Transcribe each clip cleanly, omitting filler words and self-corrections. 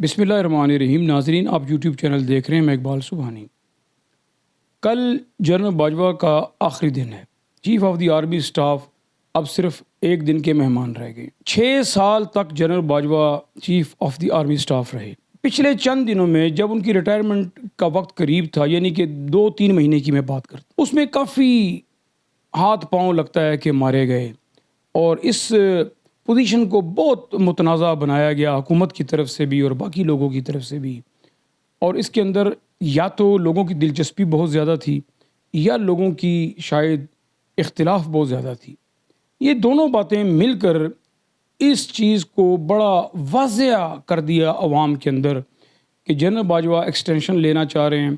بسم اللہ الرحمن الرحیم. ناظرین، آپ یوٹیوب چینل دیکھ رہے ہیں. میں اقبال سبحانی. کل جنرل باجوہ کا آخری دن ہے. Chief of the army staff اب صرف ایک دن کے مہمان رہ گئے. 6 سال تک general Bajwa chief of the army staff رہے. پچھلے چند دنوں میں جب ان کی ریٹائرمنٹ کا وقت قریب تھا، یعنی کہ 2-3 مہینے کی میں بات کرتا ہوں، اس میں کافی ہاتھ پاؤں لگتا ہے کہ مارے گئے، اور اس پوزیشن کو بہت متنازع بنایا گیا حکومت کی طرف سے بھی اور باقی لوگوں کی طرف سے بھی. اور اس کے اندر یا تو لوگوں کی دلچسپی بہت زیادہ تھی یا لوگوں کی شاید اختلاف بہت زیادہ تھی. یہ دونوں باتیں مل کر اس چیز کو بڑا واضح کر دیا عوام کے اندر کہ جنرل باجوہ ایکسٹینشن لینا چاہ رہے ہیں،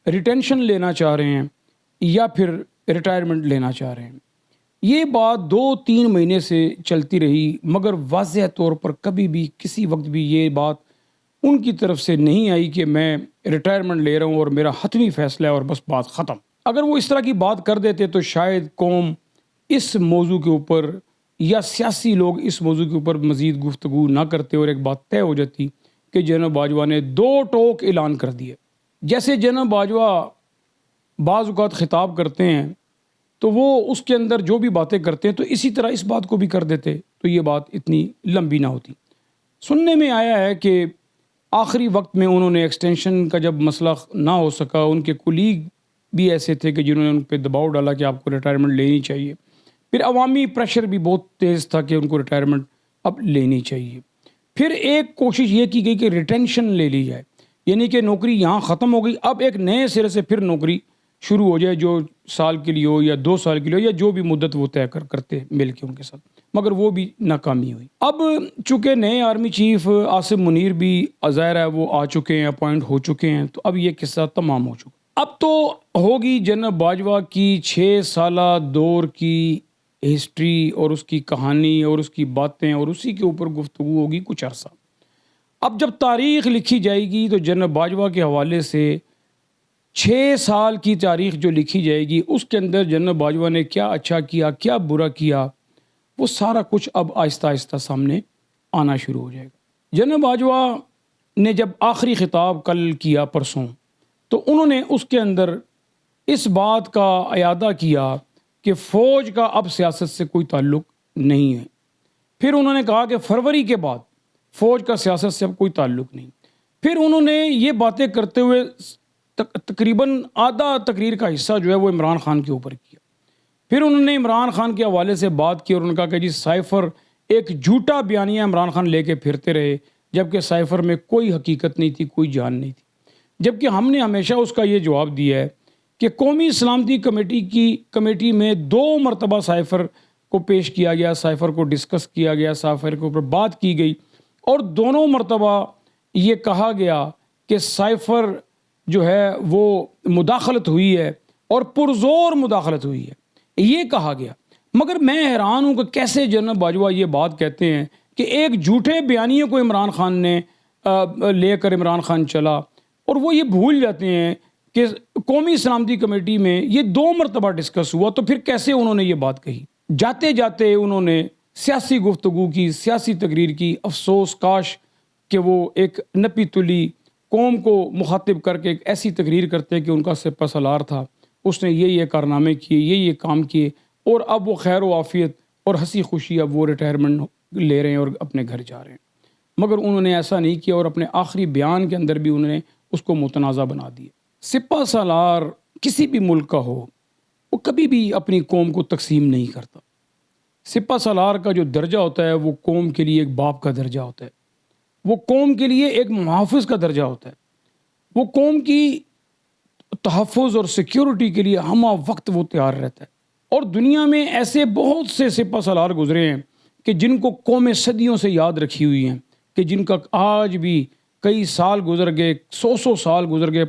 ریٹینشن لینا چاہ رہے ہیں، یا پھر ریٹائرمنٹ لینا چاہ رہے ہیں. یہ بات 2-3 مہینے سے چلتی رہی، مگر واضح طور پر کبھی بھی کسی وقت بھی یہ بات ان کی طرف سے نہیں آئی کہ میں ریٹائرمنٹ لے رہا ہوں اور میرا حتمی فیصلہ ہے اور بس بات ختم. اگر وہ اس طرح کی بات کر دیتے تو شاید قوم اس موضوع کے اوپر یا سیاسی لوگ اس موضوع کے اوپر مزید گفتگو نہ کرتے اور ایک بات طے ہو جاتی کہ جنرل باجوہ نے 2 ٹوک اعلان کر دیے. جیسے جنرل باجوہ بعض اوقات خطاب کرتے ہیں تو وہ اس کے اندر جو بھی باتیں کرتے ہیں تو اسی طرح اس بات کو بھی کر دیتے تو یہ بات اتنی لمبی نہ ہوتی. سننے میں آیا ہے کہ آخری وقت میں انہوں نے ایکسٹینشن کا جب مسئلہ نہ ہو سکا، ان کے کولیگ بھی ایسے تھے کہ جنہوں نے ان پہ دباؤ ڈالا کہ آپ کو ریٹائرمنٹ لینی چاہیے. پھر عوامی پریشر بھی بہت تیز تھا کہ ان کو ریٹائرمنٹ اب لینی چاہیے. پھر ایک کوشش یہ کی گئی کہ ریٹینشن لے لی جائے، یعنی کہ نوکری یہاں ختم ہو گئی، اب ایک نئے سرے سے پھر نوکری شروع ہو جائے، جو سال کے لیے ہو یا 2 سال کے لیے ہو یا جو بھی مدت وہ طے کرتے مل کے ان کے ساتھ، مگر وہ بھی ناکامی ہوئی. اب چونکہ نئے آرمی چیف عاصم منیر بھی ظاہر ہے وہ آ چکے ہیں، اپوائنٹ ہو چکے ہیں، تو اب یہ قصہ تمام ہو چکا. اب تو ہوگی جنرل باجوہ کی 6 سالہ دور کی ہسٹری اور اس کی کہانی اور اس کی باتیں اور اسی کے اوپر گفتگو ہوگی کچھ عرصہ. اب جب تاریخ لکھی جائے گی تو جنرل باجوہ کے حوالے سے 6 سال کی تاریخ جو لکھی جائے گی، اس کے اندر جنرل باجوہ نے کیا اچھا کیا، کیا برا کیا، وہ سارا کچھ اب آہستہ آہستہ سامنے آنا شروع ہو جائے گا. جنرل باجوہ نے جب آخری خطاب کل کیا پرسوں، تو انہوں نے اس کے اندر اس بات کا اعادہ کیا کہ فوج کا اب سیاست سے کوئی تعلق نہیں ہے. پھر انہوں نے کہا کہ فروری کے بعد فوج کا سیاست سے اب کوئی تعلق نہیں. پھر انہوں نے یہ باتیں کرتے ہوئے تقریباً آدھا تقریر کا حصہ جو ہے وہ عمران خان کے اوپر کیا. پھر انہوں نے عمران خان کے حوالے سے بات کی اور انہوں نے کہا کہ جی سائفر ایک جھوٹا بیانیہ عمران خان لے کے پھرتے رہے، جبکہ سائفر میں کوئی حقیقت نہیں تھی، کوئی جان نہیں تھی. جبکہ ہم نے ہمیشہ اس کا یہ جواب دیا ہے کہ قومی سلامتی کمیٹی میں 2 مرتبہ سائفر کو پیش کیا گیا، سائفر کو ڈسکس کیا گیا، سائفر کے اوپر بات کی گئی، اور دونوں مرتبہ یہ کہا گیا کہ سائفر جو ہے وہ مداخلت ہوئی ہے اور پرزور مداخلت ہوئی ہے، یہ کہا گیا. مگر میں حیران ہوں کہ کیسے جنرل باجوہ یہ بات کہتے ہیں کہ ایک جھوٹے بیانیے کو عمران خان نے لے کر عمران خان چلا، اور وہ یہ بھول جاتے ہیں کہ قومی سلامتی کمیٹی میں یہ 2 مرتبہ ڈسکس ہوا، تو پھر کیسے انہوں نے یہ بات کہی. جاتے جاتے انہوں نے سیاسی گفتگو کی، سیاسی تقریر کی. افسوس کاش کہ وہ ایک نپی تلی قوم کو مخاطب کر کے ایک ایسی تقریر کرتے کہ ان کا سپہ سالار تھا، اس نے یہ کارنامے کیے، یہ کام کیے، اور اب وہ خیر و عافیت اور ہنسی خوشی اب وہ ریٹائرمنٹ لے رہے ہیں اور اپنے گھر جا رہے ہیں. مگر انہوں نے ایسا نہیں کیا، اور اپنے آخری بیان کے اندر بھی انہوں نے اس کو متنازع بنا دیا. سپہ سالار کسی بھی ملک کا ہو، وہ کبھی بھی اپنی قوم کو تقسیم نہیں کرتا. سپہ سالار کا جو درجہ ہوتا ہے وہ قوم کے لیے ایک باپ کا درجہ ہوتا ہے، وہ قوم کے لیے ایک محافظ کا درجہ ہوتا ہے، وہ قوم کی تحفظ اور سیکیورٹی کے لیے ہمہ وقت وہ تیار رہتا ہے. اور دنیا میں ایسے بہت سے سپہ سالار گزرے ہیں کہ جن کو قومیں صدیوں سے یاد رکھی ہوئی ہیں، کہ جن کا آج بھی کئی سال گزر گئے، 100 سال گزر گئے،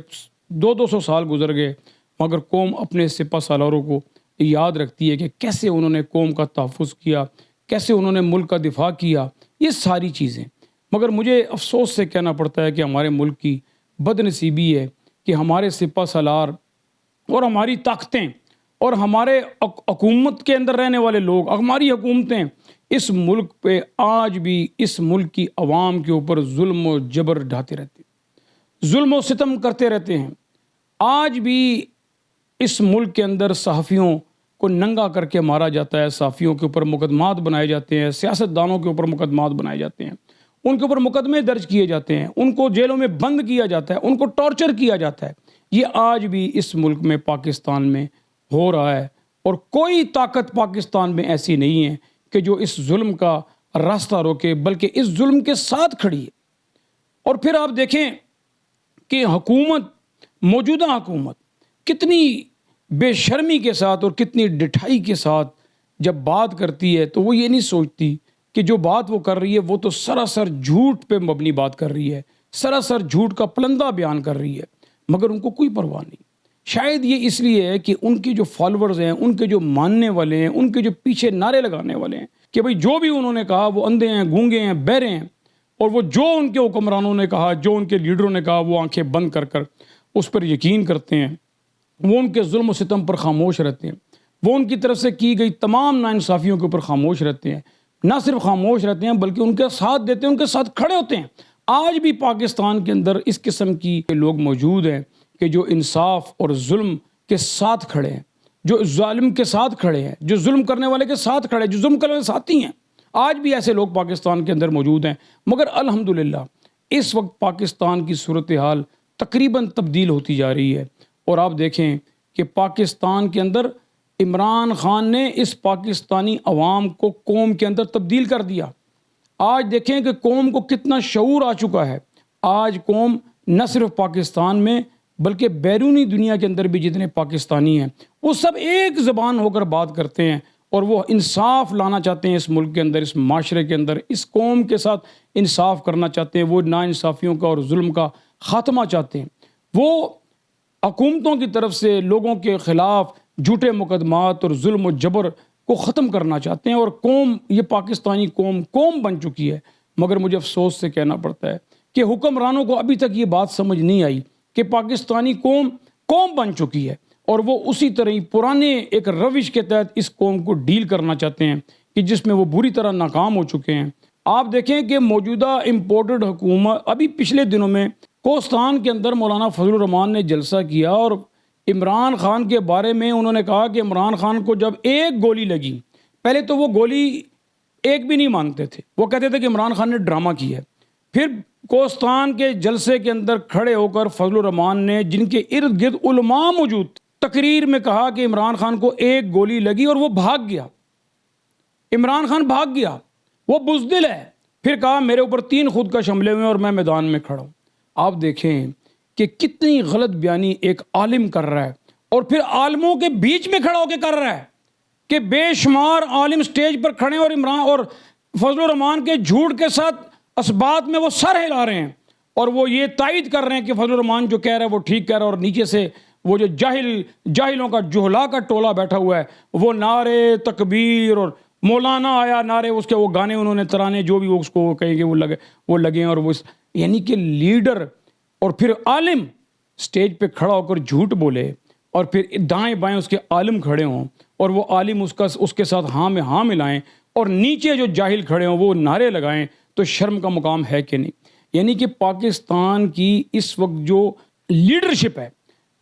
200 سال گزر گئے، مگر قوم اپنے سپہ سالاروں کو یاد رکھتی ہے کہ کیسے انہوں نے قوم کا تحفظ کیا، کیسے انہوں نے ملک کا دفاع کیا، یہ ساری چیزیں. مگر مجھے افسوس سے کہنا پڑتا ہے کہ ہمارے ملک کی بد نصیبی ہے کہ ہمارے سپہ سالار اور ہماری طاقتیں اور ہمارے حکومت کے اندر رہنے والے لوگ، ہماری حکومتیں اس ملک پہ آج بھی اس ملک کی عوام کے اوپر ظلم و جبر ڈھاتے رہتے ہیں، ظلم و ستم کرتے رہتے ہیں۔ آج بھی اس ملک کے اندر صحافیوں کو ننگا کر کے مارا جاتا ہے، صحافیوں کے اوپر مقدمات بنائے جاتے ہیں، سیاستدانوں کے اوپر مقدمات بنائے جاتے ہیں، ان کے اوپر مقدمے درج کیے جاتے ہیں، ان کو جیلوں میں بند کیا جاتا ہے، ان کو ٹارچر کیا جاتا ہے۔ یہ آج بھی اس ملک میں پاکستان میں ہو رہا ہے، اور کوئی طاقت پاکستان میں ایسی نہیں ہے کہ جو اس ظلم کا راستہ روکے، بلکہ اس ظلم کے ساتھ کھڑی ہے۔ اور پھر آپ دیکھیں کہ حکومت، موجودہ حکومت کتنی بے شرمی کے ساتھ اور کتنی ڈٹھائی کے ساتھ جب بات کرتی ہے، تو وہ یہ نہیں سوچتی کہ جو بات وہ کر رہی ہے وہ تو سراسر جھوٹ پہ مبنی بات کر رہی ہے، سراسر جھوٹ کا پلندہ بیان کر رہی ہے، مگر ان کو کوئی پرواہ نہیں۔ شاید یہ اس لیے ہے کہ ان کے جو فالورز ہیں، ان کے جو ماننے والے ہیں، ان کے جو پیچھے نعرے لگانے والے ہیں کہ بھئی جو بھی انہوں نے کہا وہ اندھے ہیں، گونگے ہیں، بہرے ہیں، اور وہ جو ان کے حکمرانوں نے کہا، جو ان کے لیڈروں نے کہا، وہ آنکھیں بند کر کر اس پر یقین کرتے ہیں، وہ ان کے ظلم و ستم پر خاموش رہتے ہیں، وہ ان کی طرف سے کی گئی تمام ناانصافیوں کے اوپر خاموش رہتے ہیں، نہ صرف خاموش رہتے ہیں بلکہ ان کے ساتھ دیتے ہیں، ان کے ساتھ کھڑے ہوتے ہیں۔ آج بھی پاکستان کے اندر اس قسم کی لوگ موجود ہیں کہ جو انصاف اور ظلم کے ساتھ کھڑے ہیں، جو ظالم کے ساتھ کھڑے ہیں، جو ظلم کرنے والے کے ساتھ کھڑے ہیں، جو ظلم کرنے والے ساتھی ہیں۔ آج بھی ایسے لوگ پاکستان کے اندر موجود ہیں، مگر الحمدللہ اس وقت پاکستان کی صورتحال تقریباً تبدیل ہوتی جا رہی ہے، اور آپ دیکھیں کہ پاکستان کے اندر عمران خان نے اس پاکستانی عوام کو قوم کے اندر تبدیل کر دیا۔ آج دیکھیں کہ قوم کو کتنا شعور آ چکا ہے۔ آج قوم نہ صرف پاکستان میں بلکہ بیرونی دنیا کے اندر بھی جتنے پاکستانی ہیں وہ سب ایک زبان ہو کر بات کرتے ہیں، اور وہ انصاف لانا چاہتے ہیں اس ملک کے اندر، اس معاشرے کے اندر، اس قوم کے ساتھ انصاف کرنا چاہتے ہیں، وہ ناانصافیوں کا اور ظلم کا خاتمہ چاہتے ہیں۔ وہ حکومتوں کی طرف سے لوگوں کے خلاف جھوٹے مقدمات اور ظلم و جبر کو ختم کرنا چاہتے ہیں، اور قوم، یہ پاکستانی قوم بن چکی ہے۔ مگر مجھے افسوس سے کہنا پڑتا ہے کہ حکمرانوں کو ابھی تک یہ بات سمجھ نہیں آئی کہ پاکستانی قوم بن چکی ہے، اور وہ اسی طرح ہی پرانے ایک روش کے تحت اس قوم کو ڈیل کرنا چاہتے ہیں کہ جس میں وہ بری طرح ناکام ہو چکے ہیں۔ آپ دیکھیں کہ موجودہ امپورٹڈ حکومت، ابھی پچھلے دنوں میں کوستان کے اندر مولانا فضل الرحمان نے جلسہ کیا، اور عمران خان کے بارے میں انہوں نے کہا کہ عمران خان کو جب ایک گولی لگی، پہلے تو وہ گولی ایک بھی نہیں مانتے تھے، وہ کہتے تھے کہ عمران خان نے ڈرامہ کیا ہے۔ پھر کوستان کے جلسے کے اندر کھڑے ہو کر فضل الرحمان نے، جن کے ارد گرد علماء موجود تھے، تقریر میں کہا کہ عمران خان کو ایک گولی لگی اور وہ بھاگ گیا۔ عمران خان بھاگ گیا، وہ بزدل ہے۔ پھر کہا میرے اوپر 3 خودکش حملے ہوئے اور میں میدان میں کھڑا ہوں۔ آپ دیکھیں کہ کتنی غلط بیانی ایک عالم کر رہا ہے، اور پھر عالموں کے بیچ میں کھڑا ہو کے کر رہا ہے کہ بے شمار عالم سٹیج پر کھڑے اور عمران اور فضل الرحمان کے جھوٹ کے ساتھ اسبات میں وہ سر ہلا رہے ہیں، اور وہ یہ تائید کر رہے ہیں کہ فضل الرحمان جو کہہ رہا ہے وہ ٹھیک کہہ رہا ہے، اور نیچے سے وہ جو جاہلوں کا جہلا کا ٹولہ بیٹھا ہوا ہے، وہ نعرے تکبیر، اور مولانا آیا نعرے، اس کے وہ گانے انہوں نے ترانے جو بھی وہ اس کو کہیں گے وہ لگے، اور وہ یعنی کہ لیڈر اور پھر عالم سٹیج پہ کھڑا ہو کر جھوٹ بولے، اور پھر دائیں بائیں اس کے عالم کھڑے ہوں، اور وہ عالم اس کے ساتھ ہاں میں ہاں ملائیں، اور نیچے جو جاہل کھڑے ہوں وہ نعرے لگائیں، تو شرم کا مقام ہے کہ نہیں؟ یعنی کہ پاکستان کی اس وقت جو لیڈرشپ ہے،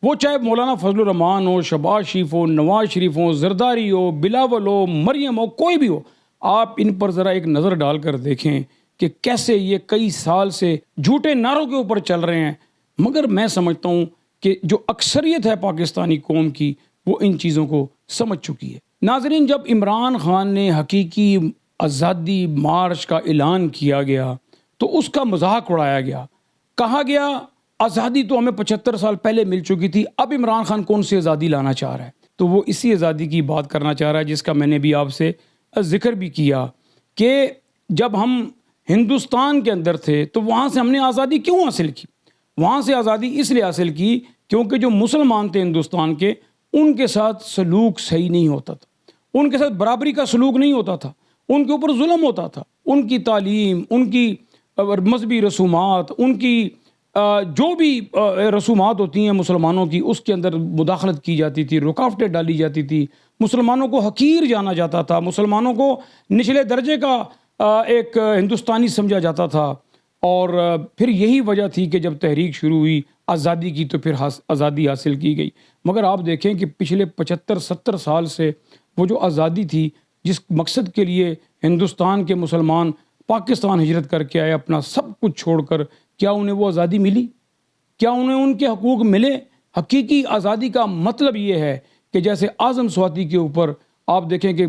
وہ چاہے مولانا فضل الرحمان ہو، شہباز شریف ہو، نواز شریف ہو، زرداری ہو، بلاول ہو، مریم ہو، کوئی بھی ہو، آپ ان پر ذرا ایک نظر ڈال کر دیکھیں کہ کیسے یہ کئی سال سے جھوٹے نعروں کے اوپر چل رہے ہیں۔ مگر میں سمجھتا ہوں کہ جو اکثریت ہے پاکستانی قوم کی، وہ ان چیزوں کو سمجھ چکی ہے۔ ناظرین، جب عمران خان نے حقیقی آزادی مارچ کا اعلان کیا گیا تو اس کا مذاق اڑایا گیا، کہا گیا آزادی تو ہمیں 75 سال پہلے مل چکی تھی، اب عمران خان کون سی آزادی لانا چاہ رہا ہے؟ تو وہ اسی آزادی کی بات کرنا چاہ رہا ہے جس کا میں نے بھی آپ سے ذکر بھی کیا کہ جب ہم ہندوستان کے اندر تھے تو وہاں سے ہم نے آزادی کیوں حاصل کی؟ وہاں سے آزادی اس لیے حاصل کی کیونکہ جو مسلمان تھے ہندوستان کے، ان کے ساتھ سلوک صحیح نہیں ہوتا تھا، ان کے ساتھ برابری کا سلوک نہیں ہوتا تھا، ان کے اوپر ظلم ہوتا تھا، ان کی تعلیم، ان کی مذہبی رسومات، ان کی جو بھی رسومات ہوتی ہیں مسلمانوں کی اس کے اندر مداخلت کی جاتی تھی، رکاوٹیں ڈالی جاتی تھی، مسلمانوں کو حقیر جانا جاتا تھا، مسلمانوں کو نچلے درجے کا ایک ہندوستانی سمجھا جاتا تھا۔ اور پھر یہی وجہ تھی کہ جب تحریک شروع ہوئی آزادی کی تو پھر آزادی حاصل کی گئی۔ مگر آپ دیکھیں کہ پچھلے 75-70 سال سے وہ جو آزادی تھی جس مقصد کے لیے ہندوستان کے مسلمان پاکستان ہجرت کر کے آئے اپنا سب کچھ چھوڑ کر، کیا انہیں وہ آزادی ملی؟ کیا انہیں ان کے حقوق ملے؟ حقیقی آزادی کا مطلب یہ ہے کہ جیسے اعظم سواتی کے اوپر آپ دیکھیں کہ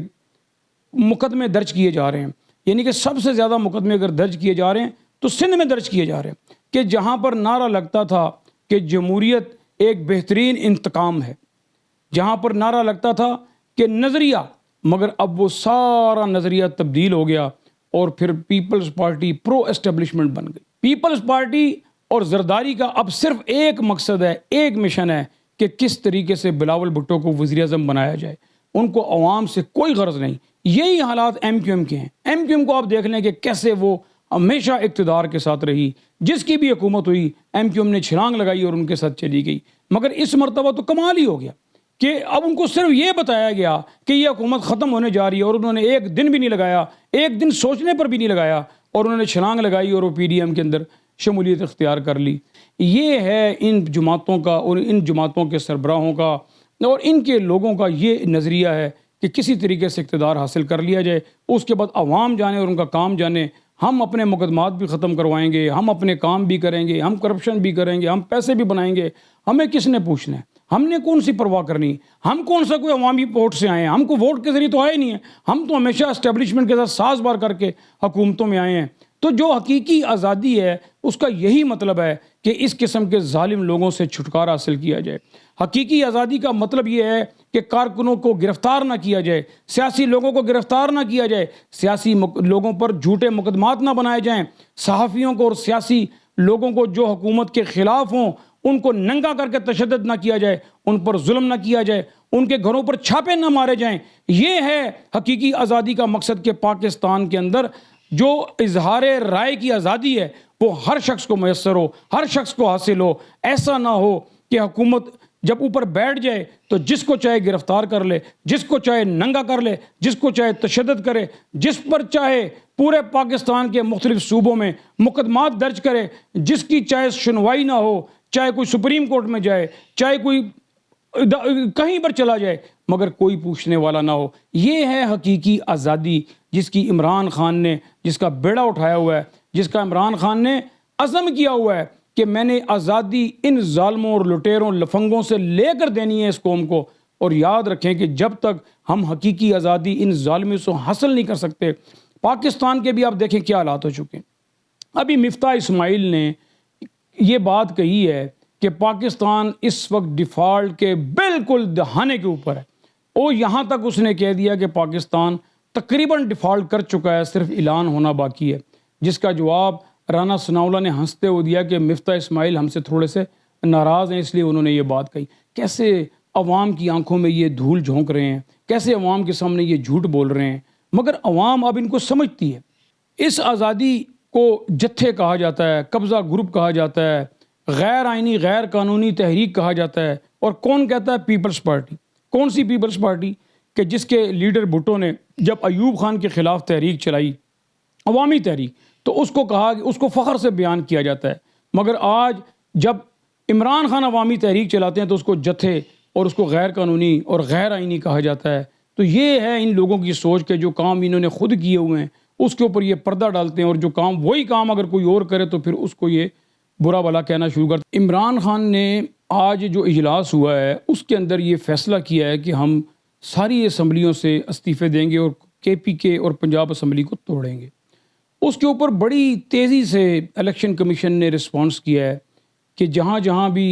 مقدمے درج کیے جا رہے ہیں، یعنی کہ سب سے زیادہ مقدمے اگر درج کیے جا رہے ہیں تو سندھ میں درج کیے جا رہے ہیں، کہ جہاں پر نعرہ لگتا تھا کہ جمہوریت ایک بہترین انتقام ہے، جہاں پر نعرہ لگتا تھا کہ نظریہ، مگر اب وہ سارا نظریہ تبدیل ہو گیا اور پھر پیپلز پارٹی پرو اسٹیبلشمنٹ بن گئی۔ پیپلز پارٹی اور زرداری کا اب صرف ایک مقصد ہے، ایک مشن ہے کہ کس طریقے سے بلاول بھٹو کو وزیر اعظم بنایا جائے۔ ان کو عوام سے کوئی غرض نہیں۔ یہی حالات ایم کیو ایم کے ہیں۔ ایم کیو ایم کو آپ دیکھ لیں کہ کیسے وہ ہمیشہ اقتدار کے ساتھ رہی، جس کی بھی حکومت ہوئی ایم کیو ایم نے چھلانگ لگائی اور ان کے ساتھ چلی گئی۔ مگر اس مرتبہ تو کمال ہی ہو گیا کہ اب ان کو صرف یہ بتایا گیا کہ یہ حکومت ختم ہونے جا رہی ہے اور انہوں نے ایک دن بھی نہیں لگایا، ایک دن سوچنے پر بھی نہیں لگایا اور انہوں نے چھلانگ لگائی اور وہ پی ڈی ایم کے اندر شمولیت اختیار کر لی۔ یہ ہے ان جماعتوں کا اور ان جماعتوں کے سربراہوں کا اور ان کے لوگوں کا یہ نظریہ ہے کہ کسی طریقے سے اقتدار حاصل کر لیا جائے، اس کے بعد عوام جانے اور ان کا کام جانے۔ ہم اپنے مقدمات بھی ختم کروائیں گے، ہم اپنے کام بھی کریں گے، ہم کرپشن بھی کریں گے، ہم پیسے بھی بنائیں گے، ہمیں کس نے پوچھنا ہے؟ ہم نے کون سی پرواہ کرنی؟ ہم کون سا کوئی عوامی ووٹ سے آئے ہیں؟ ہم کو ووٹ کے ذریعے تو آئے نہیں ہیں، ہم تو ہمیشہ اسٹیبلشمنٹ کے ساتھ ساز بار کر کے حکومتوں میں آئے ہیں۔ تو جو حقیقی آزادی ہے اس کا یہی مطلب ہے کہ اس قسم کے ظالم لوگوں سے چھٹکارا حاصل کیا جائے۔ حقیقی آزادی کا مطلب یہ ہے کہ کارکنوں کو گرفتار نہ کیا جائے، سیاسی لوگوں کو گرفتار نہ کیا جائے، سیاسی لوگوں پر جھوٹے مقدمات نہ بنائے جائیں، صحافیوں کو اور سیاسی لوگوں کو جو حکومت کے خلاف ہوں ان کو ننگا کر کے تشدد نہ کیا جائے، ان پر ظلم نہ کیا جائے، ان کے گھروں پر چھاپے نہ مارے جائیں۔ یہ ہے حقیقی آزادی کا مقصد کہ پاکستان کے اندر جو اظہار رائے کی آزادی ہے وہ ہر شخص کو میسر ہو، ہر شخص کو حاصل ہو۔ ایسا نہ ہو کہ حکومت جب اوپر بیٹھ جائے تو جس کو چاہے گرفتار کر لے، جس کو چاہے ننگا کر لے، جس کو چاہے تشدد کرے، جس پر چاہے پورے پاکستان کے مختلف صوبوں میں مقدمات درج کرے، جس کی چاہے سنوائی نہ ہو، چاہے کوئی سپریم کورٹ میں جائے، چاہے کوئی کہیں پر چلا جائے، مگر کوئی پوچھنے والا نہ ہو۔ یہ ہے حقیقی آزادی جس کی عمران خان نے، جس کا بیڑا اٹھایا ہوا ہے، جس کا عمران خان نے عزم کیا ہوا ہے کہ میں نے آزادی ان ظالموں اور لٹیروں لفنگوں سے لے کر دینی ہے اس قوم کو۔ اور یاد رکھیں کہ جب تک ہم حقیقی آزادی ان ظالموں سے حاصل نہیں کر سکتے، پاکستان کے بھی آپ دیکھیں کیا حالات ہو چکے ہیں۔ ابھی مفتاح اسماعیل نے یہ بات کہی ہے کہ پاکستان اس وقت ڈیفالٹ کے بالکل دہانے کے اوپر ہے، اور یہاں تک اس نے کہہ دیا کہ پاکستان تقریباً ڈیفالٹ کر چکا ہے، صرف اعلان ہونا باقی ہے، جس کا جواب رانا ثناءاللہ نے ہنستے ہوئے دیا کہ مفتاح اسماعیل ہم سے تھوڑے سے ناراض ہیں اس لیے انہوں نے یہ بات کہی۔ کیسے عوام کی آنکھوں میں یہ دھول جھونک رہے ہیں، کیسے عوام کے سامنے یہ جھوٹ بول رہے ہیں، مگر عوام اب ان کو سمجھتی ہے۔ اس آزادی کو جتھے کہا جاتا ہے، قبضہ گروپ کہا جاتا ہے، غیر آئینی غیر قانونی تحریک کہا جاتا ہے، اور کون کہتا ہے؟ پیپلز پارٹی۔ کون سی پیپلز پارٹی؟ کہ جس کے لیڈر بھٹو نے جب ایوب خان کے خلاف تحریک چلائی، عوامی تحریک، تو اس کو کہا کہ اس کو فخر سے بیان کیا جاتا ہے، مگر آج جب عمران خان عوامی تحریک چلاتے ہیں تو اس کو جتھے اور اس کو غیر قانونی اور غیر آئینی کہا جاتا ہے۔ تو یہ ہے ان لوگوں کی سوچ کہ جو کام انہوں نے خود کیے ہوئے ہیں اس کے اوپر یہ پردہ ڈالتے ہیں، اور جو کام وہی کام اگر کوئی اور کرے تو پھر اس کو یہ برا بھلا کہنا شروع کرتے ہیں۔ عمران خان نے آج جو اجلاس ہوا ہے اس کے اندر یہ فیصلہ کیا ہے کہ ہم ساری اسمبلیوں سے استعفے دیں گے اور کے پی کے اور پنجاب اسمبلی کو توڑیں گے۔ اس کے اوپر بڑی تیزی سے الیکشن کمیشن نے رسپانس کیا ہے کہ جہاں جہاں بھی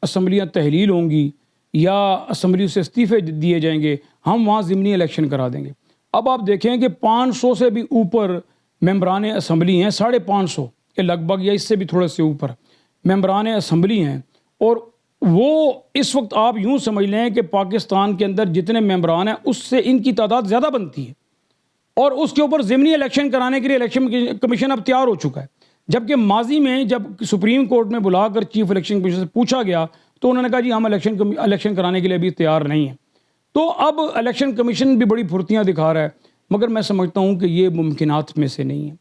اسمبلیاں تحلیل ہوں گی یا اسمبلیوں سے استعفے دیے جائیں گے ہم وہاں ضمنی الیکشن کرا دیں گے۔ اب آپ دیکھیں کہ 500 سے بھی اوپر ممبران اسمبلی ہیں، 550 کے لگ بھگ یا اس سے بھی تھوڑے سے اوپر ممبران اسمبلی ہیں، اور وہ اس وقت آپ یوں سمجھ لیں کہ پاکستان کے اندر جتنے ممبران ہیں اس سے ان کی تعداد زیادہ بنتی ہے، اور اس کے اوپر ضمنی الیکشن کرانے کے لیے الیکشن کمیشن اب تیار ہو چکا ہے۔ جبکہ ماضی میں جب سپریم کورٹ میں بلا کر چیف الیکشن کمیشن سے پوچھا گیا تو انہوں نے کہا جی ہم الیکشن کرانے کے لیے ابھی تیار نہیں ہیں. تو اب الیکشن کمیشن بھی بڑی پھرتیاں دکھا رہا ہے، مگر میں سمجھتا ہوں کہ یہ ممکنات میں سے نہیں ہے.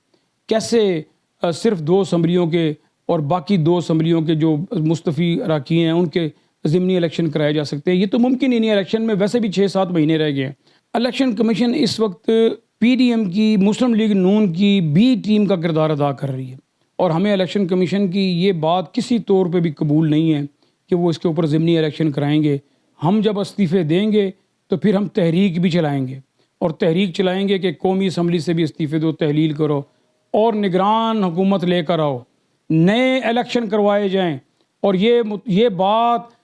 کیسے صرف 2 اسمبلیوں کے اور باقی 2 اسمبلیوں کے جو مستفی اراکین ہیں ان کے ضمنی الیکشن کرائے جا سکتے ہیں؟ یہ تو ممکن ہی نہیں. الیکشن میں ویسے بھی 6-7 مہینے رہ گئے ہیں. الیکشن کمیشن اس وقت پی ڈی ایم کی، مسلم لیگ نون کی بی ٹیم کا کردار ادا کر رہی ہے، اور ہمیں الیکشن کمیشن کی یہ بات کسی طور پہ بھی قبول نہیں ہے کہ وہ اس کے اوپر ضمنی الیکشن کرائیں گے. ہم جب استعفے دیں گے تو پھر ہم تحریک بھی چلائیں گے، اور تحریک چلائیں گے کہ قومی اسمبلی سے بھی استعفے دو، تحلیل کرو اور نگران حکومت لے کر آؤ، نئے الیکشن کروائے جائیں. اور یہ بات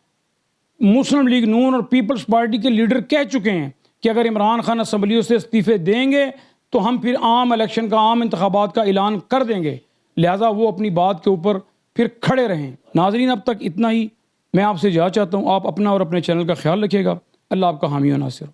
مسلم لیگ نون اور پیپلز پارٹی کے لیڈر کہہ چکے ہیں کہ اگر عمران خان اسمبلیوں سے استعفے دیں گے تو ہم پھر عام الیکشن کا، عام انتخابات کا اعلان کر دیں گے. لہٰذا وہ اپنی بات کے اوپر پھر کھڑے رہیں. ناظرین، اب تک اتنا ہی. میں آپ سے اجازت چاہتا ہوں. آپ اپنا اور اپنے چینل کا خیال رکھیے گا. اللہ آپ کا حامی و ناصر.